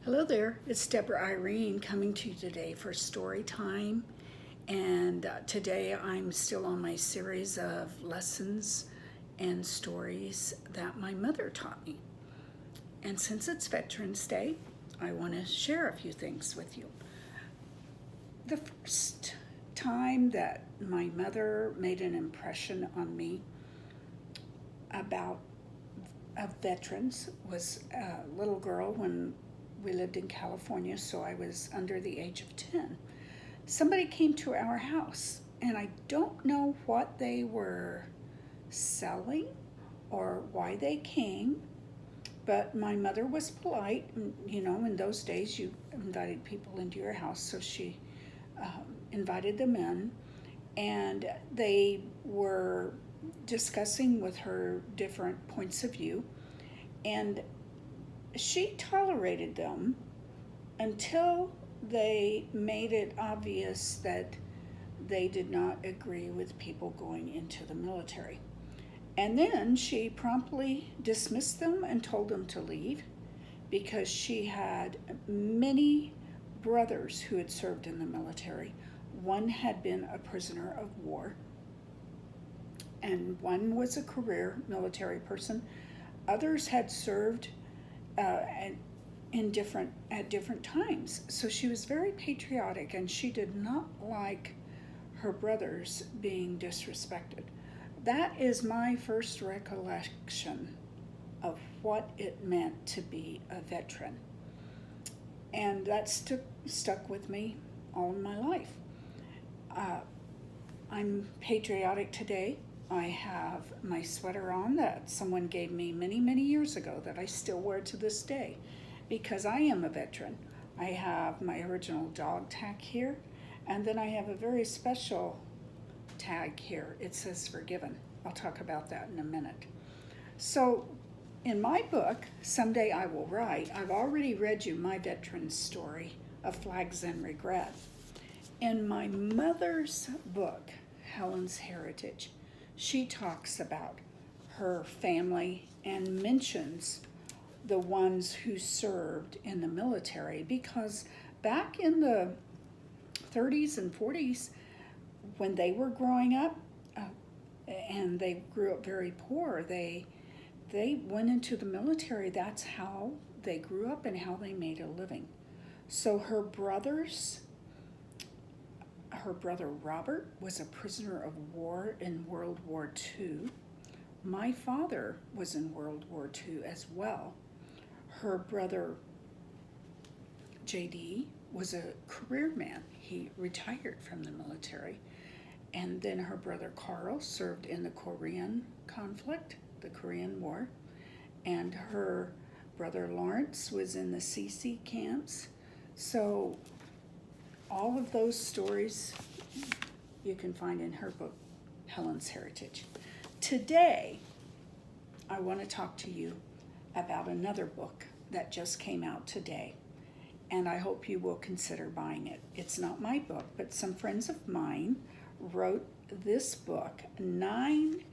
Hello there, it's Deborah Irene coming to you today for story time. And today I'm still on my series of lessons and stories that my mother taught me. And since it's Veterans Day, I want to share a few things with you. The first time that my mother made an impression on me about veterans was a little girl when we lived in California, so I was under the age of 10. Somebody came to our house, and I don't know what they were selling or why they came, but my mother was polite. You know, in those days, you invited people into your house, so she invited them in, and they were discussing with her different points of view, and she tolerated them until they made it obvious that they did not agree with people going into the military. And then she promptly dismissed them and told them to leave because she had many brothers who had served in the military. One had been a prisoner of war, and one was a career military person. Others had served at different times. So she was very patriotic, and she did not like her brothers being disrespected. That is my first recollection of what it meant to be a veteran, and that stuck with me all my life. Uh, I'm patriotic today. I have my sweater on that someone gave me many years ago that I still wear to this day because I am a veteran. I have my original dog tag here, and then I have a very special tag here. It says forgiven. I'll talk about that in a minute. So, in my book, Someday I Will Write, I've already read you my veteran story of Flags and Regret. In my mother's book, Helen's Heritage, she talks about her family and mentions the ones who served in the military because back in the 30s and 40s, when they were growing up, and they grew up very poor, they went into the military. That's how they grew up and how they made a living. So her brother Robert was a prisoner of war in World War II. My father was in World War II as well. Her brother JD was a career man. He retired from the military. And then her brother Carl served in the Korean conflict, the Korean War. And her brother Lawrence was in the CC camps. So all of those stories you can find in her book, Helen's Heritage. Today, I want to talk to you about another book that just came out today, and I hope you will consider buying it. It's not my book, but some friends of mine wrote this book, 9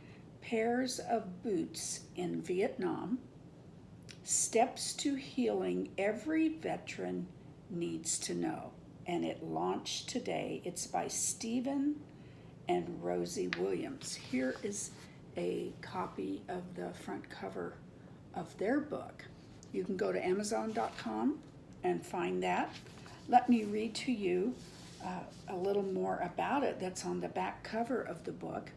Pairs of Boots in Vietnam, Steps to Healing Every Veteran Needs to Know. And it launched today. It's by Stephen and Rosie Williams. Here is a copy of the front cover of their book. You can go to Amazon.com and find that. Let me read to you a little more about it that's on the back cover of the book.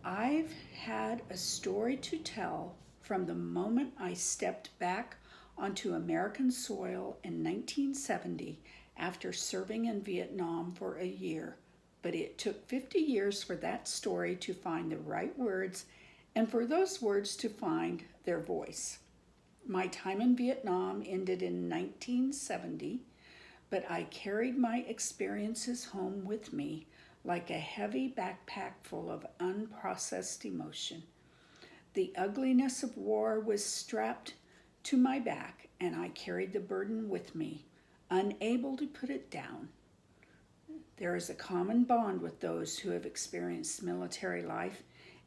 I've had a story to tell from the moment I stepped back onto American soil in 1970 after serving in Vietnam for a year. But it took 50 years for that story to find the right words and for those words to find their voice. My time in Vietnam ended in 1970, but I carried my experiences home with me like a heavy backpack full of unprocessed emotion. The ugliness of war was strapped to my back, and I carried the burden with me, unable to put it down. There is a common bond with those who have experienced military life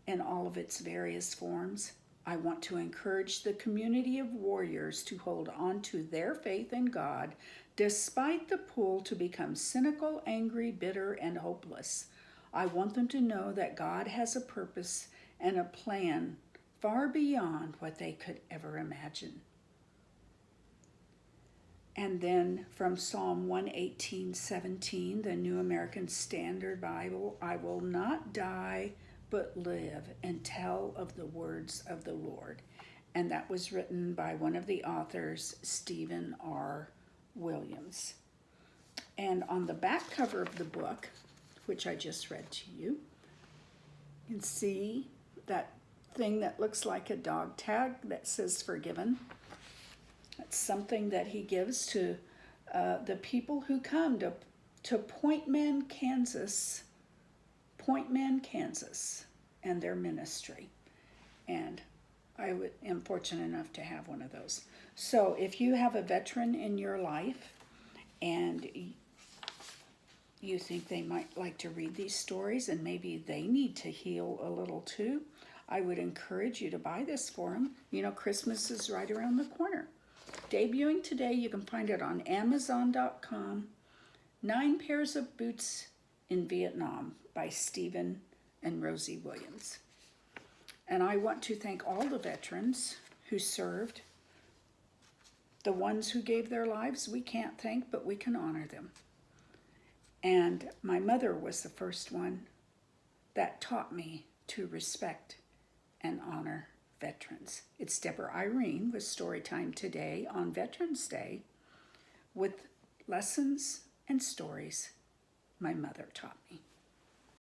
in all of its various forms. I want to encourage the community of warriors to hold on to their faith in God despite the pull to become cynical, angry, bitter, and hopeless. I want them to know that God has a purpose and a plan far beyond what they could ever imagine. And then from Psalm 118:17, the New American Standard Bible, I will not die but live and tell of the words of the Lord. And that was written by one of the authors, Stephen R. Williams. And on the back cover of the book, which I just read to you, you can see that thing that looks like a dog tag that says forgiven. It's something that he gives to the people who come to Point Man, Kansas, and their ministry. And I am fortunate enough to have one of those. So if you have a veteran in your life and you think they might like to read these stories and maybe they need to heal a little too, I would encourage you to buy this for them. You know, Christmas is right around the corner. Debuting today, you can find it on Amazon.com. 9 Pairs of Boots in Vietnam by Stephen and Rosie Williams. And I want to thank all the veterans who served. The ones who gave their lives, we can't thank, but we can honor them. And my mother was the first one that taught me to respect and honor veterans. It's Deborah Irene with Storytime today on Veterans Day with lessons and stories my mother taught me.